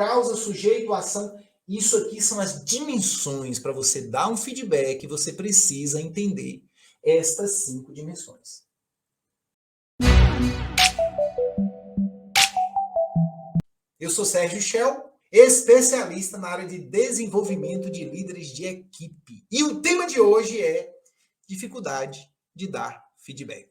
causa, sujeito, ação. Isso aqui são as dimensões para você dar um feedback. Você precisa entender estas 5 dimensões. Eu sou Sérgio Shell, especialista na área de desenvolvimento de líderes de equipe. E o tema de hoje é dificuldade de dar feedback.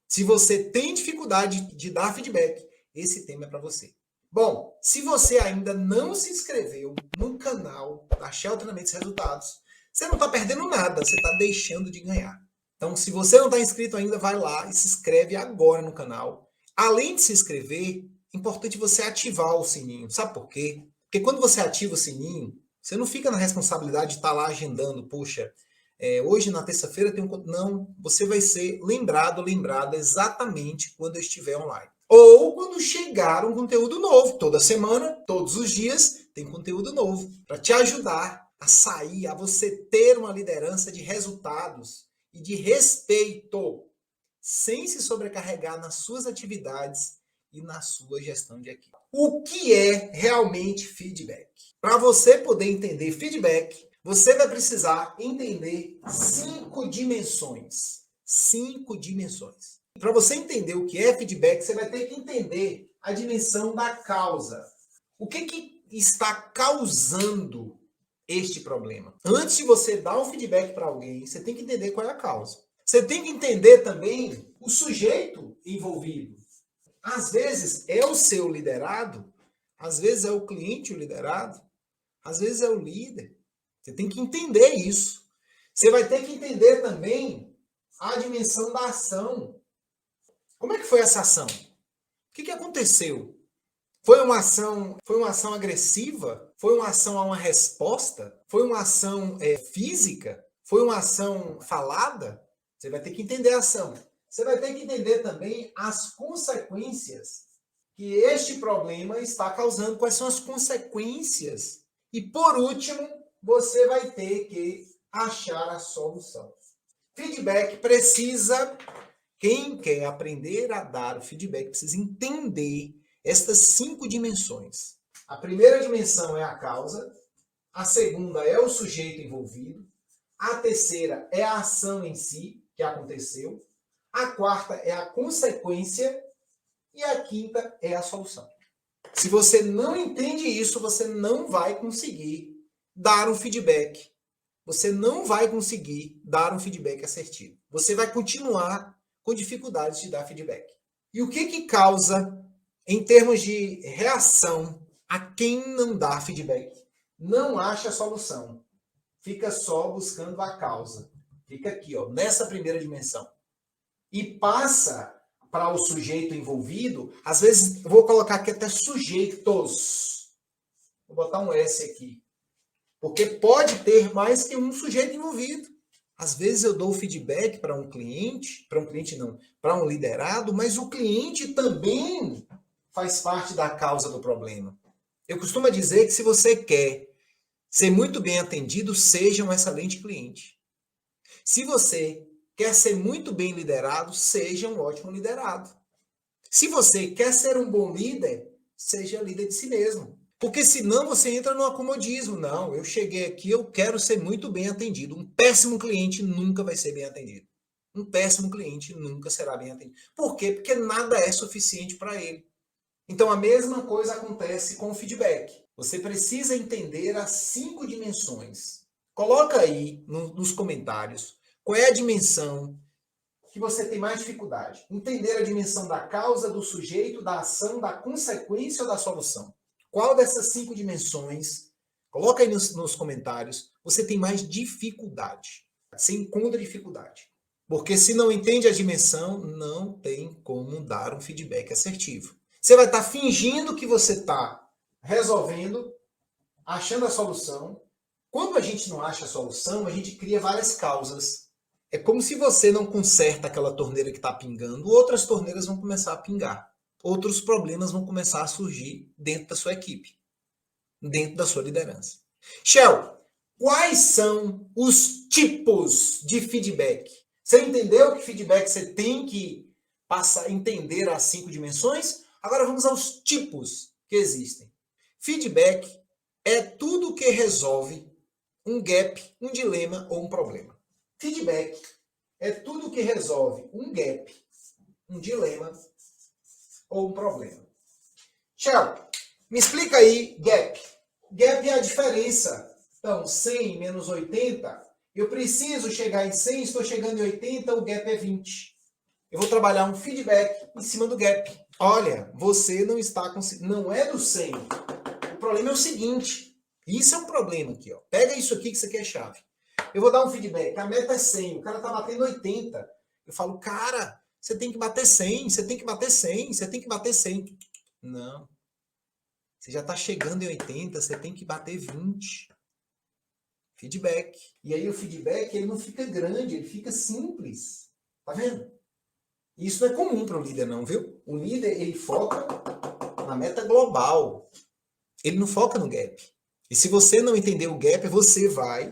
Se você tem dificuldade de dar feedback, esse tema é para você. Bom, se você ainda não se inscreveu no canal da Shell Treinamentos e Resultados, você não está perdendo nada, você está deixando de ganhar. Então, se você não está inscrito ainda, vai lá e se inscreve agora no canal. Além de se inscrever, é importante você ativar o sininho. Sabe por quê? Porque quando você ativa o sininho, você não fica na responsabilidade de estar lá agendando, puxa, hoje na terça-feira tem um... Não, você vai ser lembrada exatamente quando eu estiver online. Ou quando chegar um conteúdo novo. Toda semana, todos os dias, tem conteúdo novo para te ajudar a sair, a você ter uma liderança de resultados e de respeito, sem se sobrecarregar nas suas atividades e na sua gestão de equipe. O que é realmente feedback? Para você poder entender feedback, você vai precisar entender 5 dimensões. 5 dimensões. Para você entender o que é feedback, você vai ter que entender a dimensão da causa. O que está causando este problema? Antes de você dar um feedback para alguém, você tem que entender qual é a causa. Você tem que entender também o sujeito envolvido. Às vezes é o seu liderado, às vezes é o cliente o liderado, às vezes é o líder. Você tem que entender isso. Você vai ter que entender também a dimensão da ação. Como é que foi essa ação? O que aconteceu? Foi uma ação agressiva? Foi uma ação a uma resposta? Foi uma ação física? Foi uma ação falada? Você vai ter que entender a ação. Você vai ter que entender também as consequências que este problema está causando. Quais são as consequências? E, por último, você vai ter que achar a solução. Feedback precisa... Quem quer aprender a dar o feedback precisa entender estas 5 dimensões. A primeira dimensão é a causa, a segunda é o sujeito envolvido, a terceira é a ação em si, que aconteceu, a quarta é a consequência e a quinta é a solução. Se você não entende isso, você não vai conseguir dar um feedback. Você não vai conseguir dar um feedback assertivo. Você vai continuar com dificuldades de dar feedback. E o que causa, em termos de reação, a quem não dá feedback? Não acha a solução. Fica só buscando a causa. Fica aqui, ó, nessa primeira dimensão. E passa para o sujeito envolvido, às vezes, eu vou colocar aqui até sujeitos. Vou botar um S aqui. Porque pode ter mais que um sujeito envolvido. Às vezes eu dou feedback para um cliente não, para um liderado, mas o cliente também faz parte da causa do problema. Eu costumo dizer que se você quer ser muito bem atendido, seja um excelente cliente. Se você quer ser muito bem liderado, seja um ótimo liderado. Se você quer ser um bom líder, seja líder de si mesmo. Porque senão você entra no acomodismo. Não, eu cheguei aqui, eu quero ser muito bem atendido. Um péssimo cliente nunca vai ser bem atendido. Um péssimo cliente nunca será bem atendido. Por quê? Porque nada é suficiente para ele. Então a mesma coisa acontece com o feedback. Você precisa entender as 5 dimensões. Coloca aí nos comentários qual é a dimensão que você tem mais dificuldade. Entender a dimensão da causa, do sujeito, da ação, da consequência ou da solução. Qual dessas 5 dimensões, coloca aí nos comentários, você tem mais dificuldade. Você encontra dificuldade. Porque se não entende a dimensão, não tem como dar um feedback assertivo. Você vai estar fingindo que você está resolvendo, achando a solução. Quando a gente não acha a solução, a gente cria várias causas. É como se você não conserta aquela torneira que está pingando, outras torneiras vão começar a pingar. Outros problemas vão começar a surgir dentro da sua equipe, dentro da sua liderança. Shell, quais são os tipos de feedback? Você entendeu que feedback você tem que passar a entender as 5 dimensões? Agora vamos aos tipos que existem. Feedback é tudo que resolve um gap, um dilema ou um problema. Feedback é tudo que resolve um gap, um dilema ou um problema. Tchau. Me explica aí gap. Gap é a diferença. Então, 100 menos 80, eu preciso chegar em 100, estou chegando em 80, o gap é 20. Eu vou trabalhar um feedback em cima do gap. Olha, você não está conseguindo, não é do 100. O problema é o seguinte, isso é um problema aqui, ó. Pega isso aqui que isso aqui é chave. Eu vou dar um feedback, a meta é 100, o cara está batendo 80. Eu falo, cara, você tem que bater 100, você tem que bater 100, você tem que bater 100. Não. Você já está chegando em 80, você tem que bater 20. Feedback. E aí o feedback, ele não fica grande, ele fica simples. Tá vendo? Isso não é comum para o líder não, viu? O líder, ele foca na meta global. Ele não foca no gap. E se você não entender o gap, você vai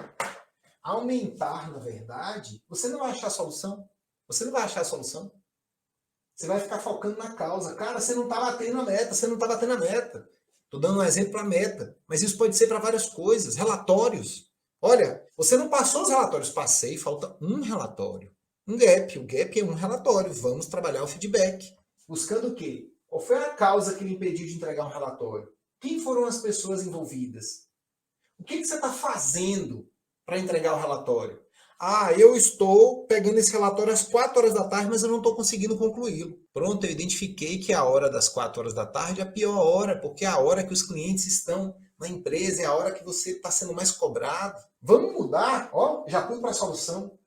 aumentar, na verdade, você não vai achar a solução. Você não vai achar a solução. Você vai ficar focando na causa. Cara, você não está batendo a meta, você não está batendo a meta. Estou dando um exemplo para a meta. Mas isso pode ser para várias coisas. Relatórios. Olha, você não passou os relatórios. Passei, falta um relatório. Um gap. O gap é um relatório. Vamos trabalhar o feedback. Buscando o quê? Qual foi a causa que lhe impediu de entregar um relatório? Quem foram as pessoas envolvidas? O que você está fazendo para entregar o relatório? Ah, eu estou pegando esse relatório às 4 horas da tarde, mas eu não estou conseguindo concluí-lo. Pronto, eu identifiquei que a hora das 4 horas da tarde é a pior hora, porque é a hora que os clientes estão na empresa, é a hora que você está sendo mais cobrado. Vamos mudar, ó, já fui para a solução.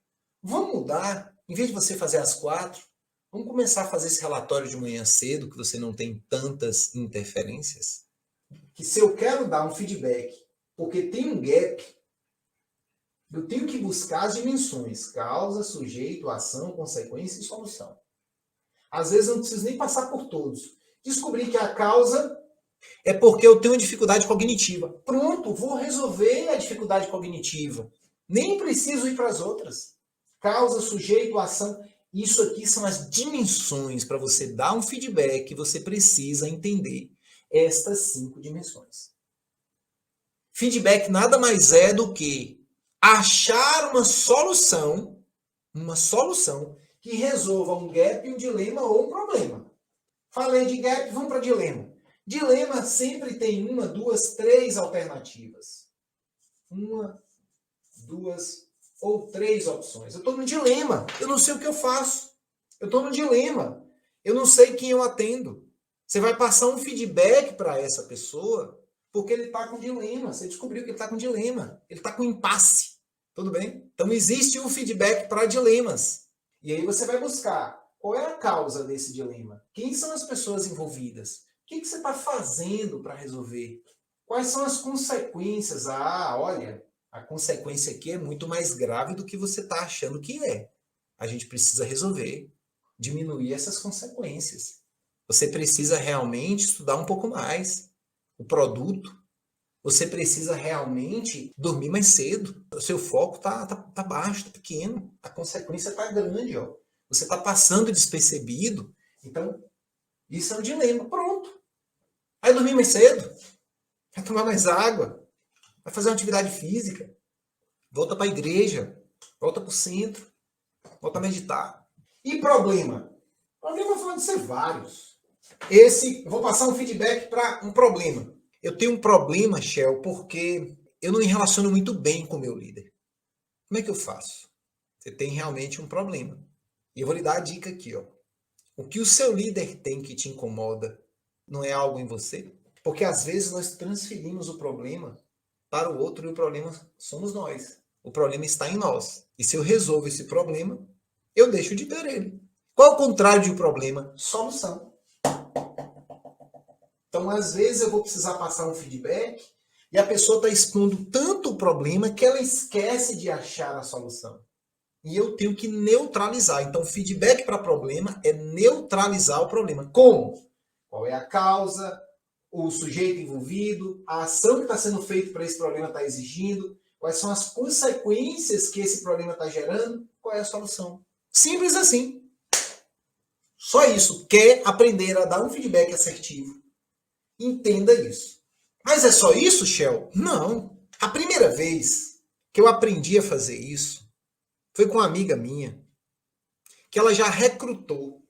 Vamos mudar, em vez de você fazer às 4, vamos começar a fazer esse relatório de manhã cedo, que você não tem tantas interferências. Que se eu quero dar um feedback, porque tem um gap, eu tenho que buscar as dimensões, causa, sujeito, ação, consequência e solução. Às vezes eu não preciso nem passar por todos. Descobri que a causa é porque eu tenho dificuldade cognitiva. Pronto, vou resolver a dificuldade cognitiva. Nem preciso ir para as outras. Causa, sujeito, ação. Isso aqui são as dimensões para você dar um feedback, você precisa entender estas 5 dimensões. Feedback nada mais é do que achar uma solução que resolva um gap, um dilema ou um problema. Falei de gap, vamos para dilema. Dilema sempre tem 1, 2, 3 alternativas. 1, 2 ou 3 opções. Eu estou no dilema, eu não sei o que eu faço. Eu estou no dilema, eu não sei quem eu atendo. Você vai passar um feedback para essa pessoa porque ele está com dilema. Você descobriu que ele está com dilema. Ele está com impasse. Tudo bem? Então existe um feedback para dilemas. E aí você vai buscar qual é a causa desse dilema. Quem são as pessoas envolvidas? O que você está fazendo para resolver? Quais são as consequências? Ah, olha, a consequência aqui é muito mais grave do que você está achando que é. A gente precisa resolver, diminuir essas consequências. Você precisa realmente estudar um pouco mais o produto. Você precisa realmente dormir mais cedo. O seu foco tá baixo, tá pequeno. A consequência tá grande, ó. Você tá passando despercebido. Então, isso é um dilema. Pronto. Vai dormir mais cedo. Vai tomar mais água. Vai fazer uma atividade física. Volta para a igreja. Volta para o centro. Volta a meditar. E problema? Problema pode ser vários. Eu vou passar um feedback para um problema. Eu tenho um problema, Shell, porque eu não me relaciono muito bem com o meu líder. Como é que eu faço? Você tem realmente um problema. E eu vou lhe dar a dica aqui, ó. O que o seu líder tem que te incomoda não é algo em você? Porque às vezes nós transferimos o problema para o outro e o problema somos nós. O problema está em nós. E se eu resolvo esse problema, eu deixo de ter ele. Qual é o contrário de um problema? Solução. Então, às vezes, eu vou precisar passar um feedback e a pessoa está expondo tanto o problema que ela esquece de achar a solução. E eu tenho que neutralizar. Então, feedback para problema é neutralizar o problema. Como? Qual é a causa, o sujeito envolvido, a ação que está sendo feita para esse problema está exigindo, quais são as consequências que esse problema está gerando, qual é a solução. Simples assim. Só isso. Quer aprender a dar um feedback assertivo? Entenda isso. Mas é só isso, Shell? Não. A primeira vez que eu aprendi a fazer isso foi com uma amiga minha, que ela já recrutou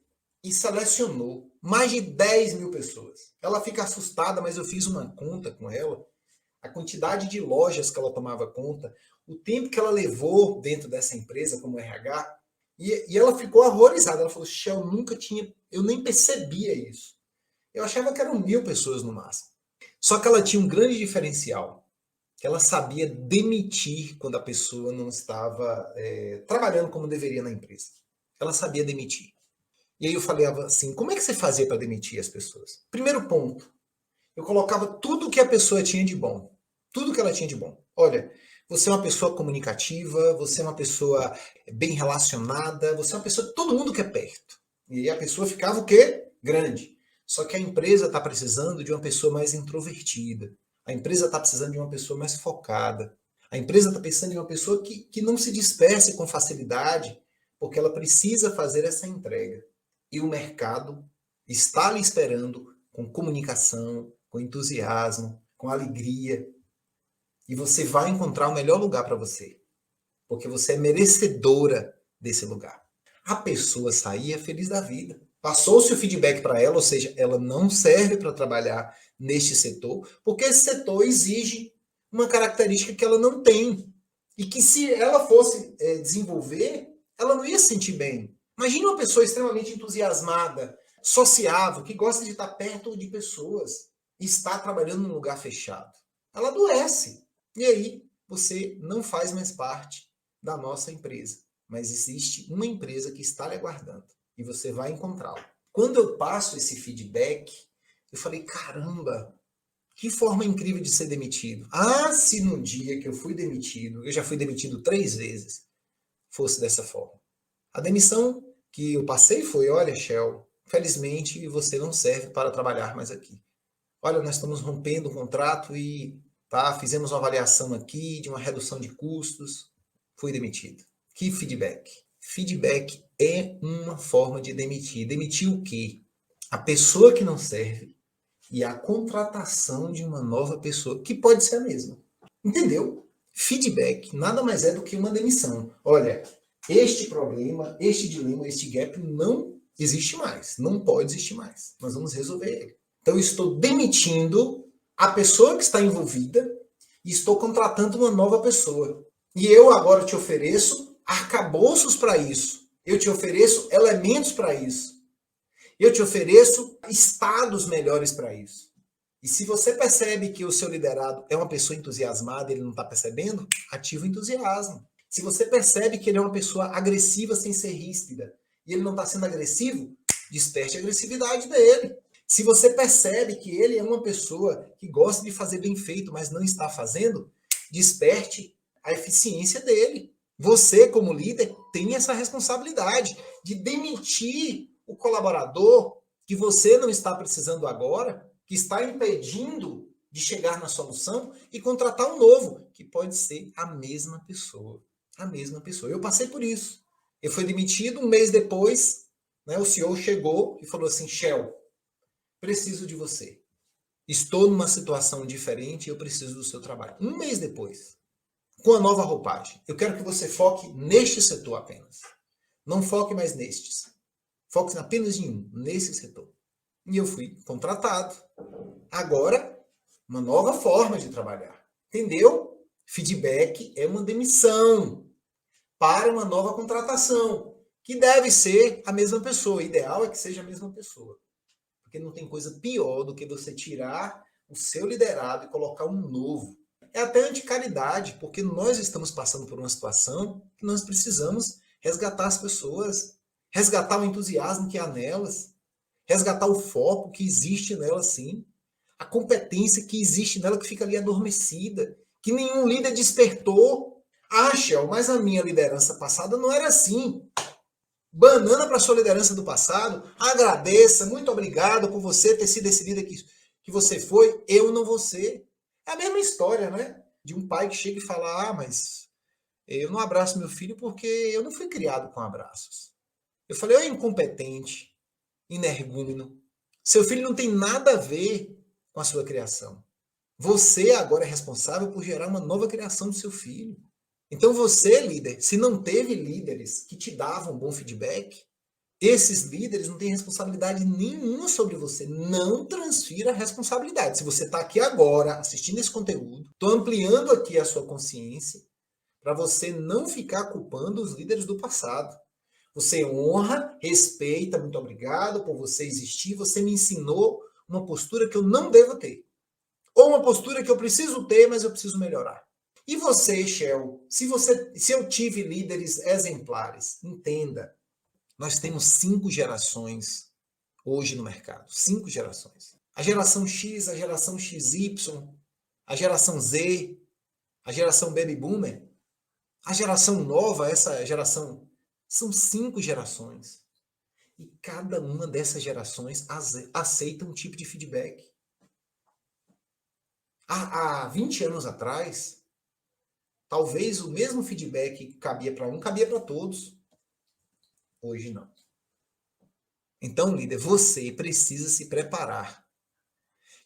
e selecionou mais de 10 mil pessoas. Ela fica assustada, mas eu fiz uma conta com ela, a quantidade de lojas que ela tomava conta, o tempo que ela levou dentro dessa empresa como RH, e ela ficou horrorizada. Ela falou, Shell, nunca tinha, eu nem percebia isso. Eu achava que eram 1.000 pessoas no máximo. Só que ela tinha um grande diferencial, que ela sabia demitir quando a pessoa não estava trabalhando como deveria na empresa. Ela sabia demitir. E aí eu falei assim, como é que você fazia para demitir as pessoas? Primeiro ponto, eu colocava tudo que a pessoa tinha de bom. Tudo que ela tinha de bom. Olha, você é uma pessoa comunicativa, você é uma pessoa bem relacionada, você é uma pessoa que todo mundo quer perto. E aí a pessoa ficava o quê? Grande. Só que a empresa está precisando de uma pessoa mais introvertida. A empresa está precisando de uma pessoa mais focada. A empresa está pensando em uma pessoa que não se disperse com facilidade, porque ela precisa fazer essa entrega. E o mercado está lhe esperando com comunicação, com entusiasmo, com alegria. E você vai encontrar o melhor lugar para você, porque você é merecedora desse lugar. A pessoa saía feliz da vida. Passou-se o feedback para ela, ou seja, ela não serve para trabalhar neste setor, porque esse setor exige uma característica que ela não tem. E que se ela fosse desenvolver, ela não ia se sentir bem. Imagina uma pessoa extremamente entusiasmada, sociável, que gosta de estar perto de pessoas e está trabalhando num lugar fechado. Ela adoece. E aí você não faz mais parte da nossa empresa. Mas existe uma empresa que está lhe aguardando e você vai encontrá-la. Quando eu passo esse feedback, eu falei, caramba, que forma incrível de ser demitido. Ah, se no dia que eu fui demitido, eu já fui demitido 3 vezes, fosse dessa forma. A demissão que eu passei foi, olha, Shell, felizmente você não serve para trabalhar mais aqui. Olha, nós estamos rompendo o contrato e fizemos uma avaliação aqui de uma redução de custos, fui demitido. Que feedback? Feedback é uma forma de demitir. Demitir o quê? A pessoa que não serve e a contratação de uma nova pessoa, que pode ser a mesma. Entendeu? Feedback nada mais é do que uma demissão. Olha, este problema, este dilema, este gap não existe mais. Não pode existir mais. Nós vamos resolver ele. Então, eu estou demitindo a pessoa que está envolvida e estou contratando uma nova pessoa. E eu agora te ofereço arcabouços para isso. Eu te ofereço elementos para isso. Eu te ofereço estados melhores para isso. E se você percebe que o seu liderado é uma pessoa entusiasmada e ele não está percebendo, ativa o entusiasmo. Se você percebe que ele é uma pessoa agressiva sem ser ríspida e ele não está sendo agressivo, desperte a agressividade dele. Se você percebe que ele é uma pessoa que gosta de fazer bem feito, mas não está fazendo, desperte a eficiência dele. Você, como líder, tem essa responsabilidade de demitir o colaborador que você não está precisando agora, que está impedindo de chegar na solução e contratar um novo, que pode ser a mesma pessoa. A mesma pessoa. Eu passei por isso. Eu fui demitido, um mês depois, o CEO chegou e falou assim, Shell, preciso de você. Estou numa situação diferente e eu preciso do seu trabalho. Um mês depois, com a nova roupagem, eu quero que você foque neste setor apenas. Não foque mais nestes. Foque apenas em um, nesse setor. E eu fui contratado. Agora, uma nova forma de trabalhar. Entendeu? Feedback é uma demissão para uma nova contratação, que deve ser a mesma pessoa. O ideal é que seja a mesma pessoa. Porque não tem coisa pior do que você tirar o seu liderado e colocar um novo. É até anticaridade, porque nós estamos passando por uma situação que nós precisamos resgatar as pessoas, resgatar o entusiasmo que há nelas, resgatar o foco que existe nela, sim, a competência que existe nela que fica ali adormecida, que nenhum líder despertou. Ah, Shell, mas a minha liderança passada não era assim. Banana para sua liderança do passado, agradeça, muito obrigado por você ter sido esse líder que você foi, eu não vou ser. É a mesma história, né? De um pai que chega e fala, mas eu não abraço meu filho porque eu não fui criado com abraços. Eu falei, incompetente, energúmeno, seu filho não tem nada a ver com a sua criação. Você agora é responsável por gerar uma nova criação do seu filho. Então você, líder, se não teve líderes que te davam bom feedback, esses líderes não têm responsabilidade nenhuma sobre você. Não transfira a responsabilidade. Se você está aqui agora assistindo esse conteúdo, estou ampliando aqui a sua consciência para você não ficar culpando os líderes do passado. Você honra, respeita, muito obrigado por você existir. Você me ensinou uma postura que eu não devo ter. Ou uma postura que eu preciso ter, mas eu preciso melhorar. E você, Shell, se eu tive líderes exemplares, entenda, nós temos 5 gerações hoje no mercado. 5 gerações. A geração X, a geração XY, a geração Z, a geração Baby Boomer, a geração nova, essa geração, são 5 gerações. E cada uma dessas gerações aceita um tipo de feedback. Há 20 anos atrás, talvez o mesmo feedback que cabia para um, cabia para todos. Hoje não. Então, líder, você precisa se preparar.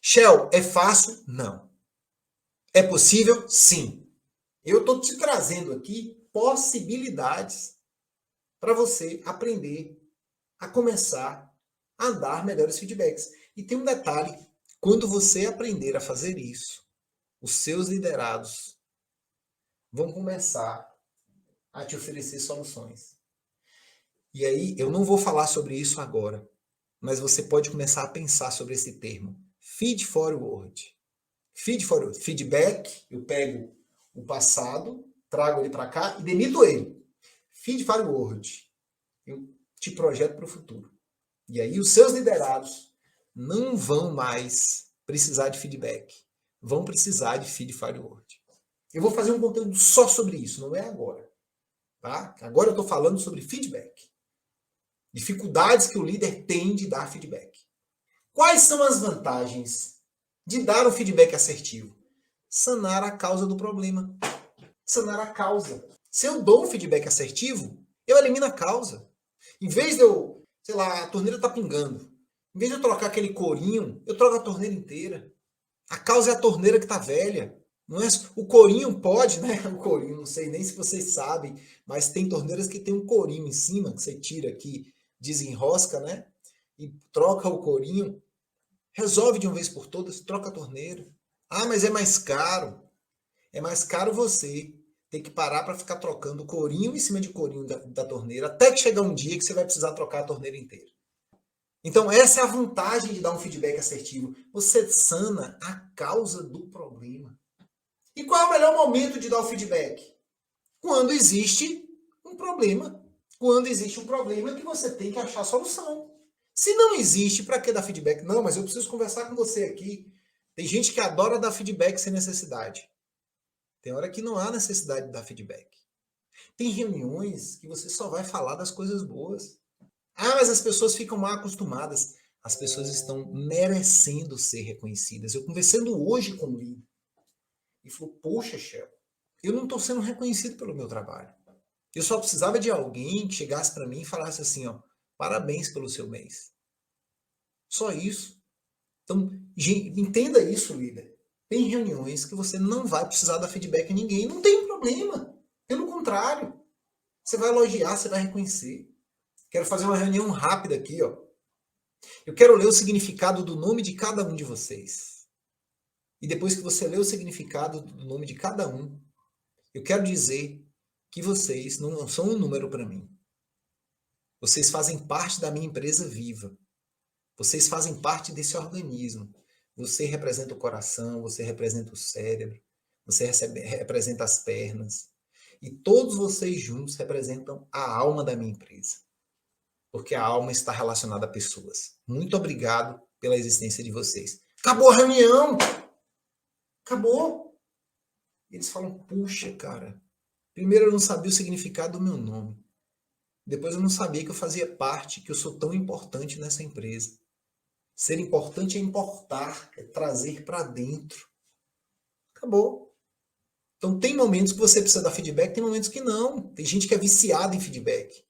Shell, é fácil? Não. É possível? Sim. Eu estou te trazendo aqui possibilidades para você aprender a começar a dar melhores feedbacks. E tem um detalhe, quando você aprender a fazer isso, os seus liderados vão começar a te oferecer soluções. E aí, eu não vou falar sobre isso agora, mas você pode começar a pensar sobre esse termo. Feed forward. Feed forward. Feedback, eu pego o passado, trago ele para cá e demito ele. Feed forward. Eu te projeto para o futuro. E aí, os seus liderados não vão mais precisar de feedback. Vão precisar de feed forward. Eu vou fazer um conteúdo só sobre isso, não é agora. Tá? Agora eu estou falando sobre feedback. Dificuldades que o líder tem de dar feedback. Quais são as vantagens de dar um feedback assertivo? Sanar a causa do problema. Sanar a causa. Se eu dou um feedback assertivo, eu elimino a causa. Em vez de eu, sei lá, a torneira está pingando. Em vez de eu trocar aquele corinho, eu troco a torneira inteira. A causa é a torneira que está velha. Não é? O corinho pode, né? O corinho, não sei nem se vocês sabem, mas tem torneiras que tem um corinho em cima, que você tira aqui, desenrosca, né? E troca o corinho. Resolve de uma vez por todas, troca a torneira. Ah, mas é mais caro. É mais caro você ter que parar para ficar trocando corinho em cima de corinho da torneira, até que chegar um dia que você vai precisar trocar a torneira inteira. Então, essa é a vantagem de dar um feedback assertivo. Você sana a causa do problema. E qual é o melhor momento de dar o feedback? Quando existe um problema. Quando existe um problema que você tem que achar a solução. Se não existe, para que dar feedback? Não, mas eu preciso conversar com você aqui. Tem gente que adora dar feedback sem necessidade. Tem hora que não há necessidade de dar feedback. Tem reuniões que você só vai falar das coisas boas. Ah, mas as pessoas ficam mal acostumadas. As pessoas estão merecendo ser reconhecidas. Eu conversando hoje com um líder. E falou, poxa, Shell, eu não estou sendo reconhecido pelo meu trabalho. Eu só precisava de alguém que chegasse para mim e falasse assim, ó, parabéns pelo seu mês. Só isso. Então, entenda isso, líder. Tem reuniões que você não vai precisar dar feedback a ninguém. Não tem problema. Pelo contrário. Você vai elogiar, você vai reconhecer. Quero fazer uma reunião rápida aqui, ó. Eu quero ler o significado do nome de cada um de vocês. E depois que você lê o significado do nome de cada um, eu quero dizer que vocês não são um número para mim. Vocês fazem parte da minha empresa viva. Vocês fazem parte desse organismo. Você representa o coração, você representa o cérebro, você representa as pernas. E todos vocês juntos representam a alma da minha empresa. Porque a alma está relacionada a pessoas. Muito obrigado pela existência de vocês. Acabou a reunião! Acabou! Eles falam, puxa, cara, primeiro eu não sabia o significado do meu nome. Depois eu não sabia que eu fazia parte, que eu sou tão importante nessa empresa. Ser importante é importar, é trazer para dentro. Acabou. Então tem momentos que você precisa dar feedback, tem momentos que não. Tem gente que é viciada em feedback.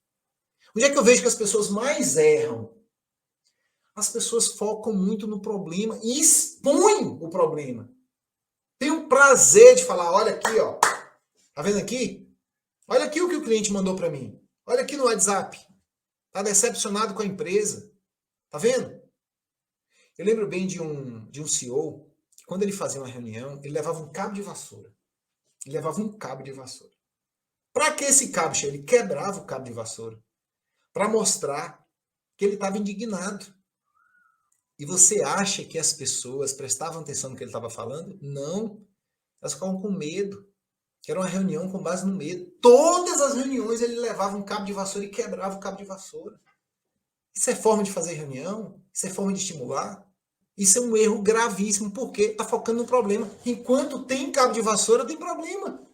Onde é que eu vejo que as pessoas mais erram? As pessoas focam muito no problema e expõem o problema. prazer de falar, olha aqui, ó. Tá vendo aqui? Olha aqui o que o cliente mandou para mim. Olha aqui no WhatsApp. Tá decepcionado com a empresa. Tá vendo? Eu lembro bem de um CEO, que quando ele fazia uma reunião, ele levava um cabo de vassoura. Ele levava um cabo de vassoura. Para que esse cabo, ele quebrava o cabo de vassoura. Para mostrar que ele estava indignado. E você acha que as pessoas prestavam atenção no que ele estava falando? Não. Elas ficavam com medo. Era uma reunião com base no medo. Todas as reuniões ele levava um cabo de vassoura e quebrava o cabo de vassoura. Isso é forma de fazer reunião? Isso é forma de estimular? Isso é um erro gravíssimo, porque está focando no problema. Enquanto tem cabo de vassoura, tem problema.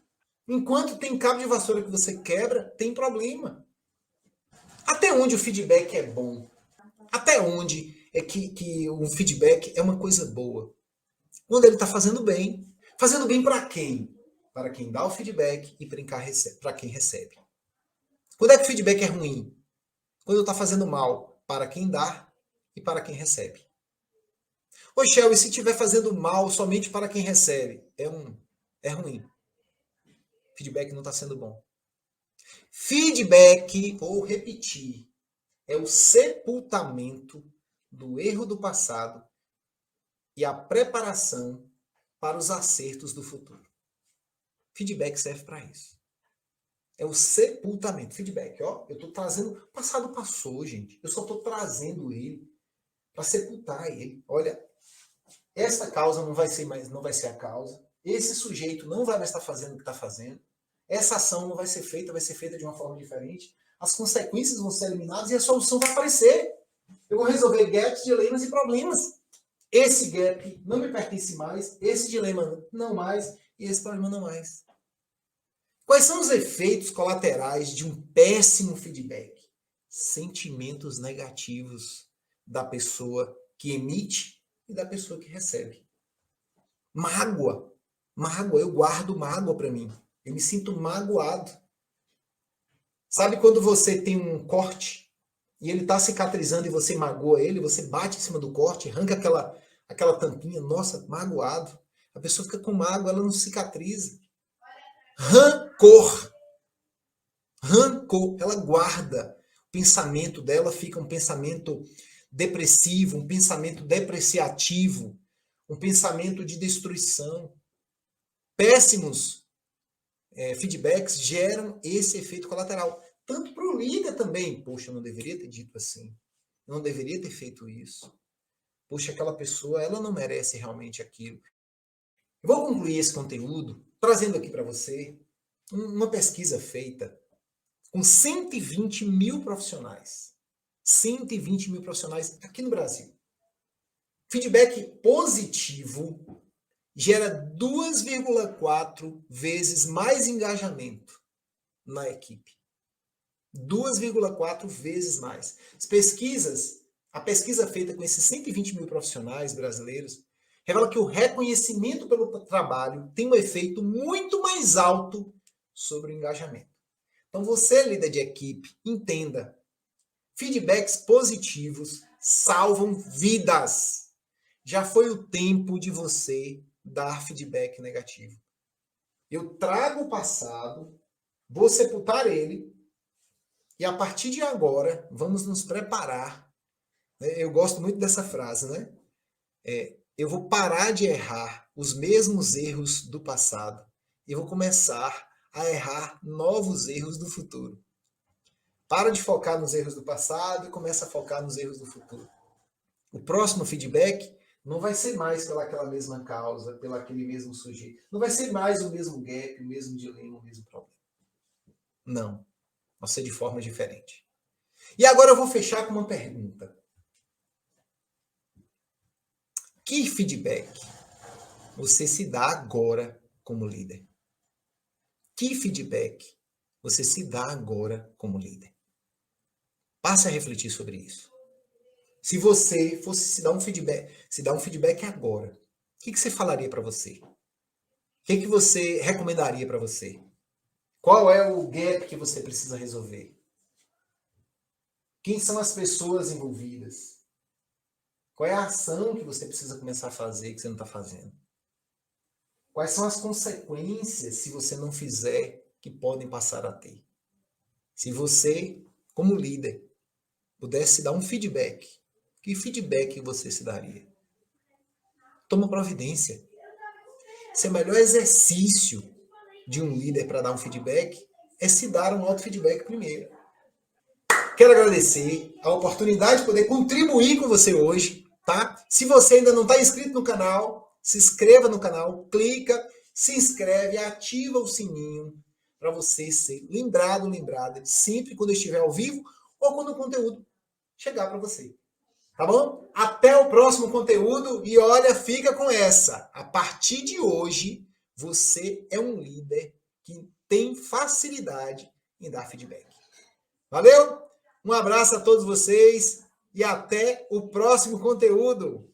Enquanto tem cabo de vassoura que você quebra, tem problema. Até onde o feedback é bom? Até onde é que o feedback é uma coisa boa? Quando ele está fazendo bem. Fazendo bem para quem? Para quem dá o feedback e para quem recebe. Quando é que o feedback é ruim? Quando está fazendo mal para quem dá e para quem recebe. Ô, Shell, e se estiver fazendo mal somente para quem recebe? É ruim. Feedback não está sendo bom. Feedback, vou repetir, é o sepultamento do erro do passado e a preparação para os acertos do futuro. Feedback serve para isso. É o sepultamento. Feedback, ó, eu estou trazendo, o passado passou, gente. Eu só estou trazendo ele para sepultar ele. Olha, essa causa não vai ser a causa. Esse sujeito não vai mais estar fazendo o que está fazendo. Essa ação não vai ser feita de uma forma diferente. As consequências vão ser eliminadas e a solução vai aparecer. Eu vou resolver gaps, dilemas e problemas. Esse gap não me pertence mais, esse dilema não mais e esse problema não mais. Quais são os efeitos colaterais de um péssimo feedback? Sentimentos negativos da pessoa que emite e da pessoa que recebe. Mágoa. Mágoa, eu guardo mágoa para mim. Eu me sinto magoado. Sabe quando você tem um corte e ele está cicatrizando e você magoa ele, você bate em cima do corte, arranca aquela tampinha, nossa, magoado. A pessoa fica com mágoa, ela não cicatriza. Rancor. Rancor, ela guarda. O pensamento dela fica um pensamento depressivo, um pensamento depreciativo, um pensamento de destruição. Péssimos feedbacks geram esse efeito colateral. Tanto para o líder também. Poxa, eu não deveria ter dito assim. Eu não deveria ter feito isso. Poxa, aquela pessoa, ela não merece realmente aquilo. Eu vou concluir esse conteúdo trazendo aqui para você uma pesquisa feita com 120 mil profissionais. 120 mil profissionais aqui no Brasil. Feedback positivo gera 2,4 vezes mais engajamento na equipe. 2,4 vezes mais. A pesquisa feita com esses 120 mil profissionais brasileiros, revela que o reconhecimento pelo trabalho tem um efeito muito mais alto sobre o engajamento. Então você, líder de equipe, entenda. Feedbacks positivos salvam vidas. Já foi o tempo de você dar feedback negativo. Eu trago o passado, vou sepultar ele, e a partir de agora, vamos nos preparar. Eu gosto muito dessa frase, né? Eu vou parar de errar os mesmos erros do passado e vou começar a errar novos erros do futuro. Para de focar nos erros do passado e começa a focar nos erros do futuro. O próximo feedback não vai ser mais pelaquela mesma causa, pelo aquele mesmo sujeito. Não vai ser mais o mesmo gap, o mesmo dilema, o mesmo problema. Não. Vai ser de forma diferente. E agora eu vou fechar com uma pergunta. Que feedback você se dá agora como líder? Que feedback você se dá agora como líder? Passe a refletir sobre isso. Se você fosse se dar um feedback agora, o que você falaria para você? O que você recomendaria para você? Qual é o gap que você precisa resolver? Quem são as pessoas envolvidas? Qual é a ação que você precisa começar a fazer que você não está fazendo? Quais são as consequências se você não fizer que podem passar a ter? Se você, como líder, pudesse dar um feedback, que feedback você se daria? Toma providência. Esse é o melhor exercício de um líder para dar um feedback, é se dar um auto-feedback primeiro. Quero agradecer a oportunidade de poder contribuir com você hoje, tá? Se você ainda não está inscrito no canal, se inscreva no canal, clica, se inscreve, ativa o sininho para você ser lembrado, lembrada, sempre quando eu estiver ao vivo ou quando o conteúdo chegar para você. Tá bom? Até o próximo conteúdo e olha, fica com essa. A partir de hoje, você é um líder que tem facilidade em dar feedback. Valeu? Um abraço a todos vocês e até o próximo conteúdo.